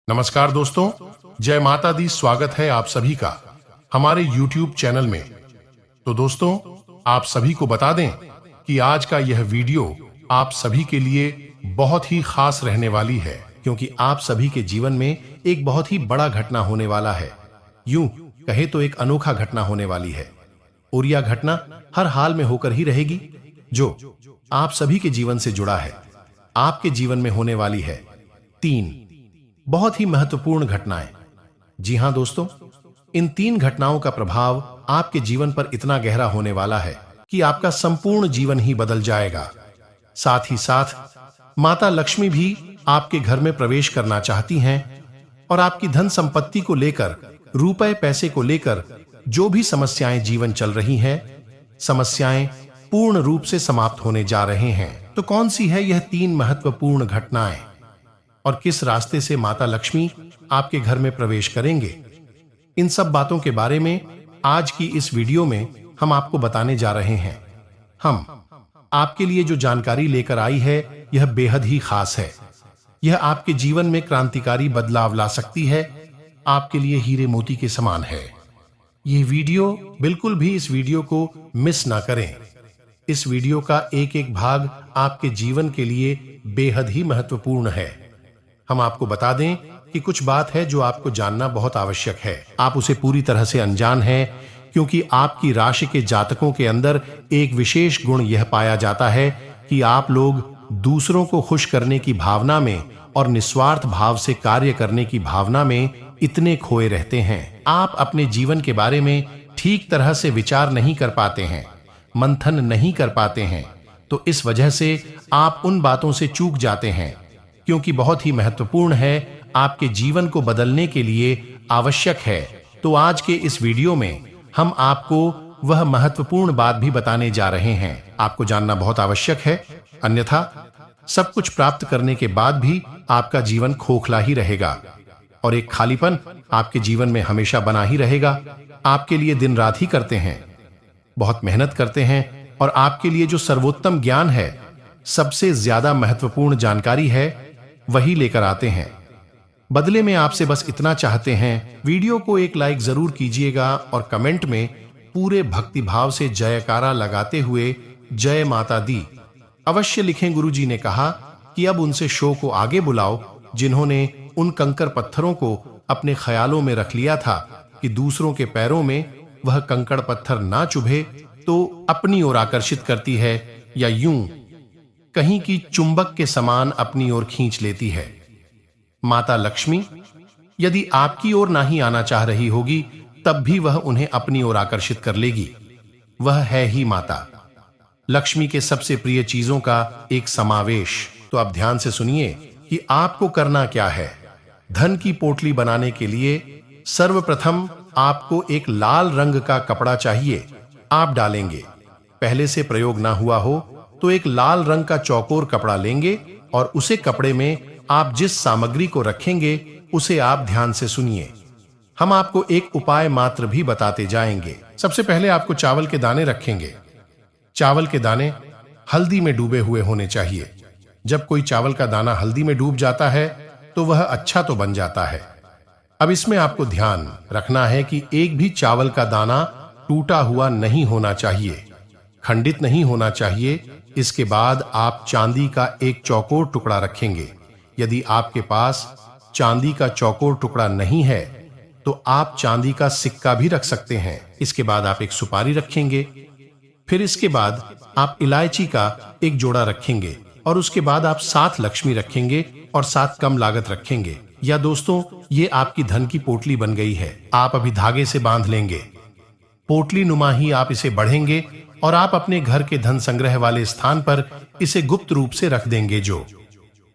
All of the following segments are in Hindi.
नमस्कार दोस्तों, जय माता दी। स्वागत है आप सभी का हमारे YouTube चैनल में। तो दोस्तों, आप सभी को बता दें कि आज का यह वीडियो आप सभी के लिए बहुत ही खास रहने वाली है, क्योंकि आप सभी के जीवन में एक बहुत ही बड़ा घटना होने वाला है। यूं कहे तो एक अनोखा घटना होने वाली है, और यह घटना हर हाल में होकर ही रहेगी, जो आप सभी के जीवन से जुड़ा है। आपके जीवन में होने वाली है 3 बहुत ही महत्वपूर्ण घटनाएं। जी हां दोस्तों, इन 3 घटनाओं का प्रभाव आपके जीवन पर इतना गहरा होने वाला है कि आपका संपूर्ण जीवन ही बदल जाएगा। साथ ही साथ माता लक्ष्मी भी आपके घर में प्रवेश करना चाहती हैं और आपकी धन संपत्ति को लेकर, रुपए पैसे को लेकर जो भी समस्याएं जीवन चल रही हैं, समस्याएं पूर्ण रूप से समाप्त होने जा रहे हैं। तो कौन सी है यह 3 महत्वपूर्ण घटनाएं और किस रास्ते से माता लक्ष्मी आपके घर में प्रवेश करेंगे? इन सब बातों के बारे में आज की इस वीडियो में हम आपको बताने जा रहे हैं। हम आपके लिए जो जानकारी लेकर आई है, यह बेहद ही खास है। यह आपके जीवन में क्रांतिकारी बदलाव ला सकती है, आपके लिए हीरे मोती के समान है। यह वीडियो बिल्कुल भी इस वीडियो को मिस ना करें। इस वीडियो का एक एक भाग आपके जीवन के लिए बेहद ही महत्वपूर्ण है। हम आपको बता दें कि कुछ बात है जो आपको जानना बहुत आवश्यक है। आप उसे पूरी तरह से अनजान हैं, क्योंकि आपकी राशि के जातकों के अंदर एक विशेष गुण यह पाया जाता है कि आप लोग दूसरों को खुश करने की भावना में और निस्वार्थ भाव से कार्य करने की भावना में इतने खोए रहते हैं। आप अपने जीवन के बारे में ठीक तरह से विचार नहीं कर पाते हैं, मंथन नहीं कर पाते हैं। तो इस वजह से आप उन बातों से चूक जाते हैं, क्योंकि बहुत ही महत्वपूर्ण है, आपके जीवन को बदलने के लिए आवश्यक है। तो आज के इस वीडियो में हम आपको वह महत्वपूर्ण बात भी बताने जा रहे हैं। आपको जानना बहुत आवश्यक है, अन्यथा सब कुछ प्राप्त करने के बाद भी आपका जीवन खोखला ही रहेगा और एक खालीपन आपके जीवन में हमेशा बना ही रहेगा। आपके लिए दिन रात ही करते हैं, बहुत मेहनत करते हैं, और आपके लिए जो सर्वोत्तम ज्ञान है, सबसे ज्यादा महत्वपूर्ण जानकारी है, वही लेकर आते हैं। बदले में आपसे बस इतना चाहते हैं, वीडियो को एक लाइक जरूर कीजिएगा और कमेंट में पूरे भक्ति भाव से जयकारा लगाते हुए जय माता दी अवश्य लिखें। गुरुजी ने कहा कि अब उनसे शो को आगे बुलाओ जिन्होंने उन कंकर पत्थरों को अपने ख्यालों में रख लिया था कि दूसरों के पैरों में वह कंकड़ पत्थर ना चुभे तो अपनी ओर आकर्षित करती है, या यूं कहीं की चुंबक के समान अपनी ओर खींच लेती है। माता लक्ष्मी यदि आपकी ओर नहीं आना चाह रही होगी, तब भी वह उन्हें अपनी ओर आकर्षित कर लेगी। वह है ही माता लक्ष्मी के सबसे प्रिय चीजों का एक समावेश। तो अब ध्यान से सुनिए कि आपको करना क्या है। धन की पोटली बनाने के लिए सर्वप्रथम आपको एक लाल रंग का कपड़ा चाहिए। आप डालेंगे, पहले से प्रयोग ना हुआ हो तो एक लाल रंग का चौकोर कपड़ा लेंगे और उसे कपड़े में आप जिस सामग्री को रखेंगे उसे आप ध्यान से सुनिए। हम आपको एक उपाय मात्र भी बताते जाएंगे। सबसे पहले आपको चावल के दाने रखेंगे। चावल के दाने हल्दी में डूबे हुए होने चाहिए। जब कोई चावल का दाना हल्दी में डूब जाता है तो वह अच्छा तो बन जाता है। अब इसमें आपको ध्यान रखना है कि एक भी चावल का दाना टूटा हुआ नहीं होना चाहिए, खंडित नहीं होना चाहिए। इसके बाद आप चांदी का एक चौकोर टुकड़ा रखेंगे। यदि आपके पास चांदी का चौकोर टुकड़ा नहीं है तो आप चांदी का सिक्का भी रख सकते हैं। इसके बाद आप एक सुपारी रखेंगे। फिर इसके बाद आप इलायची का एक जोड़ा रखेंगे और उसके बाद आप 7 लक्ष्मी रखेंगे और 7 कम लागत रखेंगे। या दोस्तों, ये आपकी धन की पोटली बन गई है। आप अभी धागे से बांध लेंगे, पोटली नुमा ही आप इसे बढ़ेंगे और आप अपने घर के धन संग्रह वाले स्थान पर इसे गुप्त रूप से रख देंगे। जो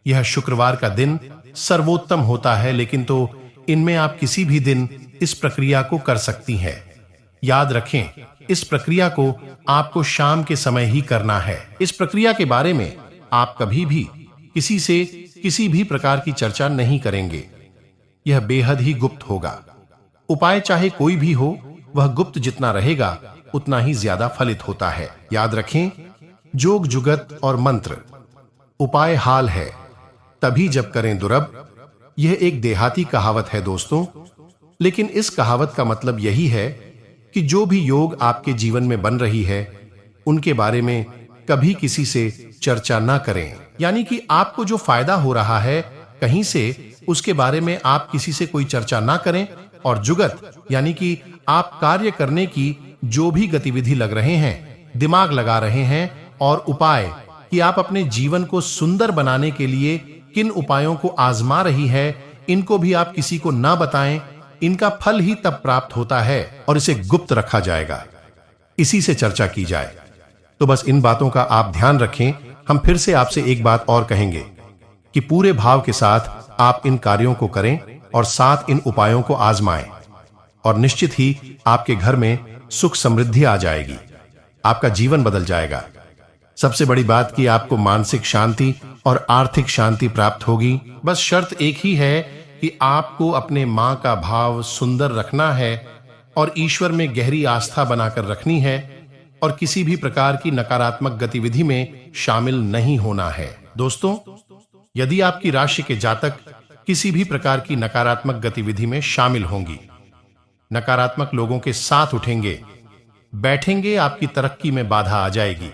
यह शुक्रवार का दिन सर्वोत्तम होता है, लेकिन तो इनमें आप किसी भी दिन इस प्रक्रिया को कर सकती हैं। याद रखें, इस प्रक्रिया को आपको शाम के समय ही करना है। इस प्रक्रिया के बारे में आप कभी भी किसी से किसी भी प्रकार की चर्चा नहीं करेंगे। यह बेहद ही गुप्त होगा। उपाय चाहे कोई भी हो, वह गुप्त जितना रहेगा उतना ही ज्यादा फलित होता है। याद रखें, जोग जुगत और मंत्र उपाय हाल है, तभी जब करें दुर्लभ, यह एक देहाती कहावत है दोस्तों, लेकिन इस कहावत का मतलब यही है कि जो भी योग आपके जीवन में बन रही है उनके बारे में कभी किसी से चर्चा ना करें। यानी कि आपको जो फायदा हो रहा है कहीं से, उसके बारे में आप किसी से कोई चर्चा ना करें। और जुगत यानी कि आप कार्य करने की जो भी गतिविधि लग रहे हैं, दिमाग लगा रहे हैं, और उपाय कि आप अपने जीवन को सुंदर बनाने के लिए किन उपायों को आजमा रही है, इनको भी आप किसी को ना बताएं। इनका फल ही तब प्राप्त होता है और इसे गुप्त रखा जाएगा, इसी से चर्चा की जाए। तो बस इन बातों का आप ध्यान रखें। हम फिर से आपसे एक बात और कहेंगे कि पूरे भाव के साथ आप इन कार्यों को करें और साथ इन उपायों को आजमाएं, और निश्चित ही आपके घर में सुख समृद्धि आ जाएगी, आपका जीवन बदल जाएगा। सबसे बड़ी बात कि आपको मानसिक शांति और आर्थिक शांति प्राप्त होगी। बस शर्त एक ही है कि आपको अपने मां का भाव सुंदर रखना है और ईश्वर में गहरी आस्था बनाकर रखनी है, और किसी भी प्रकार की नकारात्मक गतिविधि में शामिल नहीं होना है। दोस्तों, यदि आपकी राशि के जातक किसी भी प्रकार की नकारात्मक गतिविधि में शामिल होंगी, नकारात्मक लोगों के साथ उठेंगे बैठेंगे, आपकी तरक्की में बाधा आ जाएगी।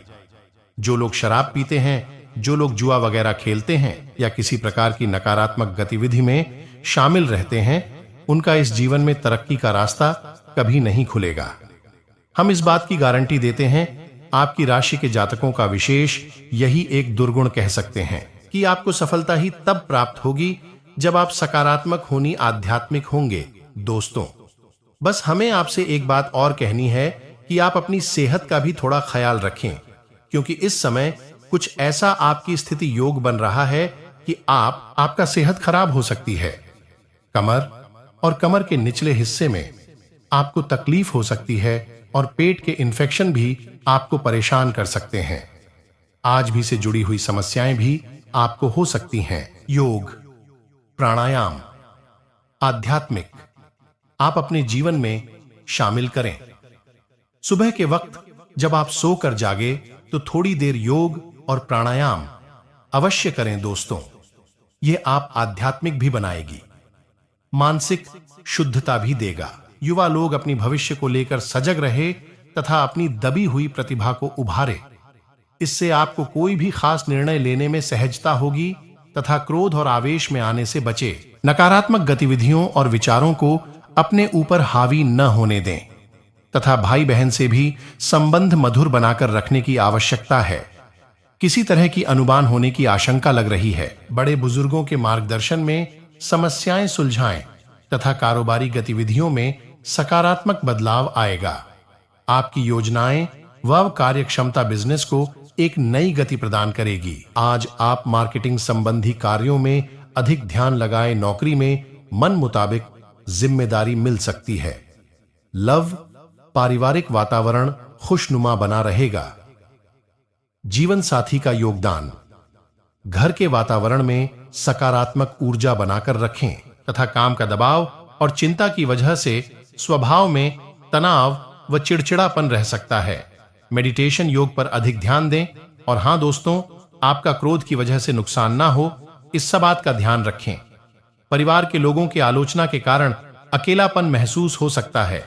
जो लोग शराब पीते हैं, जो लोग जुआ वगैरह खेलते हैं या किसी प्रकार की नकारात्मक गतिविधि में शामिल रहते हैं, उनका इस जीवन में तरक्की का रास्ता कभी नहीं खुलेगा। हम इस बात की गारंटी देते हैं। आपकी राशि के जातकों का विशेष यही एक दुर्गुण कह सकते हैं कि आपको सफलता ही तब प्राप्त होगी जब आप सकारात्मक होनी आध्यात्मिक होंगे। दोस्तों, बस हमें आपसे एक बात और कहनी है कि आप अपनी सेहत का भी थोड़ा ख्याल रखें, क्योंकि इस समय कुछ ऐसा आपकी स्थिति योग बन रहा है कि आपका सेहत खराब हो सकती है। कमर और कमर के निचले हिस्से में आपको तकलीफ हो सकती है, और पेट के इन्फेक्शन भी आपको परेशान कर सकते हैं। आज भी से जुड़ी हुई समस्याएं भी आपको हो सकती हैं। योग, प्राणायाम, आध्यात्मिक आप अपने जीवन में शामिल करें। सुबह के वक्त जब आप सोकर जागे तो थोड़ी देर योग और प्राणायाम अवश्य करें दोस्तों। यह आप आध्यात्मिक भी बनाएगी, मानसिक शुद्धता भी देगा। युवा लोग अपनी भविष्य को लेकर सजग रहे तथा अपनी दबी हुई प्रतिभा को उभारे। इससे आपको कोई भी खास निर्णय लेने में सहजता होगी तथा क्रोध और आवेश में आने से बचे। नकारात्मक गतिविधियों और विचारों को अपने ऊपर हावी न होने दें तथा भाई बहन से भी संबंध मधुर बनाकर रखने की आवश्यकता है। किसी तरह की अनुमान होने की आशंका लग रही है। बड़े बुजुर्गों के मार्गदर्शन में समस्याएं सुलझाएं तथा कारोबारी गतिविधियों में सकारात्मक बदलाव आएगा। आपकी योजनाएं व कार्यक्षमता बिजनेस को एक नई गति प्रदान करेगी। आज आप मार्केटिंग संबंधी कार्यों में अधिक ध्यान लगाएं। नौकरी में मन मुताबिक जिम्मेदारी मिल सकती है। लव, पारिवारिक वातावरण खुशनुमा बना रहेगा। जीवन साथी का योगदान, घर के वातावरण में सकारात्मक ऊर्जा बनाकर रखें तथा काम का दबाव और चिंता की वजह से स्वभाव में तनाव व चिड़चिड़ापन रह सकता है। मेडिटेशन योग पर अधिक ध्यान दें। और हां दोस्तों, आपका क्रोध की वजह से नुकसान ना हो, इस सब बात का ध्यान रखें। परिवार के लोगों की आलोचना के कारण अकेलापन महसूस हो सकता है।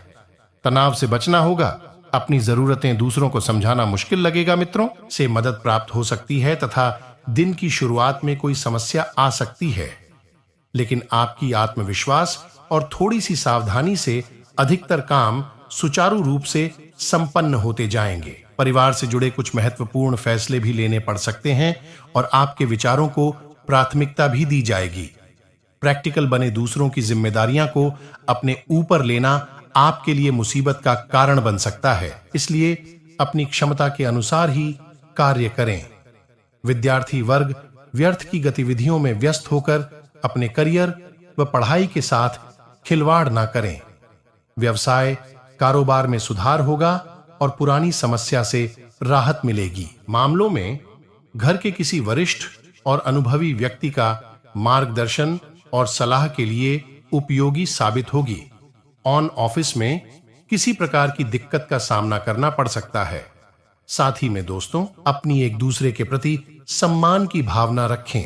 तनाव से बचना होगा। अपनी जरूरतें दूसरों को समझाना मुश्किल लगेगा। मित्रों से मदद प्राप्त हो सकती है तथा दिन की शुरुआत में कोई समस्या आ सकती है, लेकिन आपकी आत्मविश्वास और थोड़ी सी सावधानी से अधिकतर काम सुचारू रूप से संपन्न होते जाएंगे। परिवार से जुड़े कुछ महत्वपूर्ण फैसले भी लेने पड़ सकते हैं और आपके विचारों को प्राथमिकता भी दी जाएगी। प्रैक्टिकल बने दूसरों की जिम्मेदारियां को अपने ऊपर लेना आपके लिए मुसीबत का कारण बन सकता है, इसलिए अपनी क्षमता के अनुसार ही कार्य करें। विद्यार्थी वर्ग व्यर्थ की गतिविधियों में व्यस्त होकर अपने करियर व पढ़ाई के साथ खिलवाड़ ना करें। व्यवसाय कारोबार में सुधार होगा और पुरानी समस्या से राहत मिलेगी। मामलों में घर के किसी वरिष्ठ और अनुभवी व्यक्ति का मार्गदर्शन और सलाह के लिए उपयोगी साबित होगी। ऑन ऑफिस में किसी प्रकार की दिक्कत का सामना करना पड़ सकता है। साथ ही में दोस्तों, अपनी एक दूसरे के प्रति सम्मान की भावना रखें।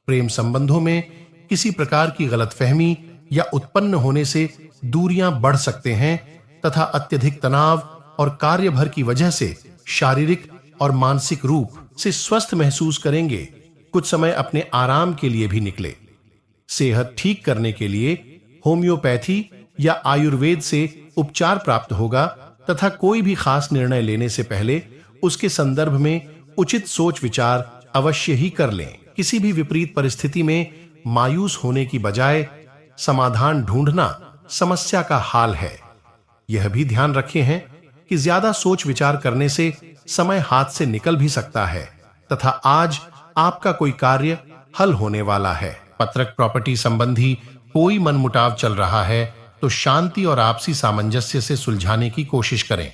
प्रेम संबंधों में किसी प्रकार की गलतफहमी या उत्पन्न होने से दूरियां बढ़ सकते हैं तथा अत्यधिक तनाव और कार्यभर की वजह से शारीरिक और मानसिक रूप से स्वस्थ महसूस करेंगे। कुछ समय अपने आराम के लिए भी निकले। सेहत ठीक करने के लिए होम्योपैथी या आयुर्वेद से उपचार प्राप्त होगा तथा कोई भी खास निर्णय लेने से पहले उसके संदर्भ में उचित सोच विचार अवश्य ही कर लें। किसी भी विपरीत परिस्थिति में मायूस होने की बजाय समाधान ढूंढना समस्या का हाल है। यह भी ध्यान रखे हैं कि ज्यादा सोच विचार करने से समय हाथ से निकल भी सकता है तथा आज आपका कोई कार्य हल होने वाला है। पत्रक प्रॉपर्टी संबंधी कोई मनमुटाव चल रहा है तो शांति और आपसी सामंजस्य से सुलझाने की कोशिश करें।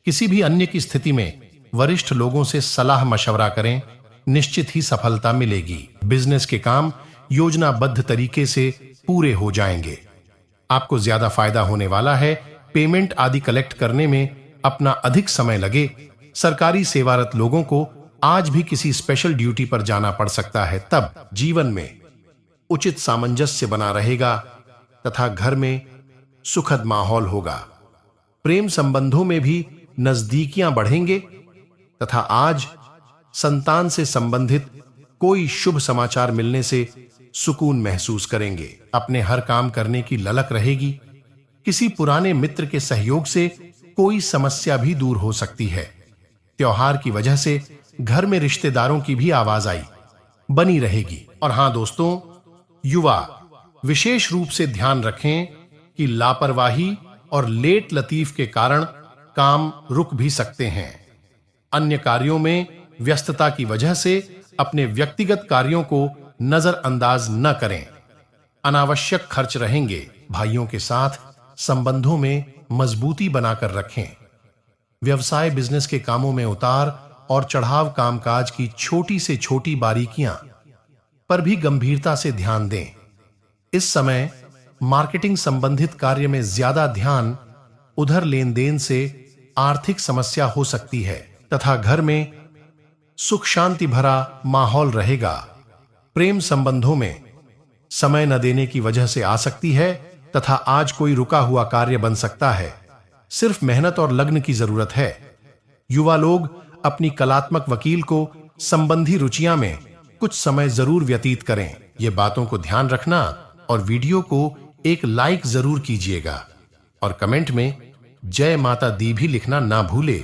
किसी भी अन्य की स्थिति में वरिष्ठ लोगों से सलाह मशवरा करें, निश्चित ही सफलता मिलेगी। बिजनेस के काम योजनाबद्ध तरीके से पूरे हो जाएंगे। आपको ज्यादा फायदा होने वाला है। पेमेंट आदि कलेक्ट करने में अपना अधिक समय लगे। सरकारी सेवारत लोगों को आज भी किसी स्पेशल ड्यूटी पर जाना पड़ सकता है। तब जीवन में उचित सामंजस्य बना रहेगा तथा घर में सुखद माहौल होगा। प्रेम संबंधों में भी नजदीकियां बढ़ेंगे तथा आज संतान से संबंधित कोई शुभ समाचार मिलने से सुकून महसूस करेंगे। अपने हर काम करने की ललक रहेगी। किसी पुराने मित्र के सहयोग से कोई समस्या भी दूर हो सकती है। त्योहार की वजह से घर में रिश्तेदारों की भी आवाजाई बनी रहेगी। और हां दोस्तों, युवा विशेष रूप से ध्यान रखें कि लापरवाही और लेट लतीफ के कारण काम रुक भी सकते हैं। अन्य कार्यों में व्यस्तता की वजह से अपने व्यक्तिगत कार्यों को नजरअंदाज न करें। अनावश्यक खर्च रहेंगे। भाइयों के साथ संबंधों में मजबूती बनाकर रखें। व्यवसाय बिजनेस के कामों में उतार और चढ़ाव कामकाज की छोटी से छोटी बारीकियां पर भी गंभीरता से ध्यान दें। इस समय मार्केटिंग संबंधित कार्य में ज्यादा ध्यान उधर लेन देन से आर्थिक समस्या हो सकती है तथा घर में सुख शांति भरा माहौल रहेगा। प्रेम संबंधों में समय न देने की वजह से आ सकती है तथा आज कोई रुका हुआ कार्य बन सकता है। सिर्फ मेहनत और लगन की जरूरत है। युवा लोग अपनी कलात्मक वकील को संबंधी रुचियां में कुछ समय जरूर व्यतीत करें। ये बातों को ध्यान रखना और वीडियो को एक लाइक जरूर कीजिएगा और कमेंट में जय माता दी भी लिखना ना भूले।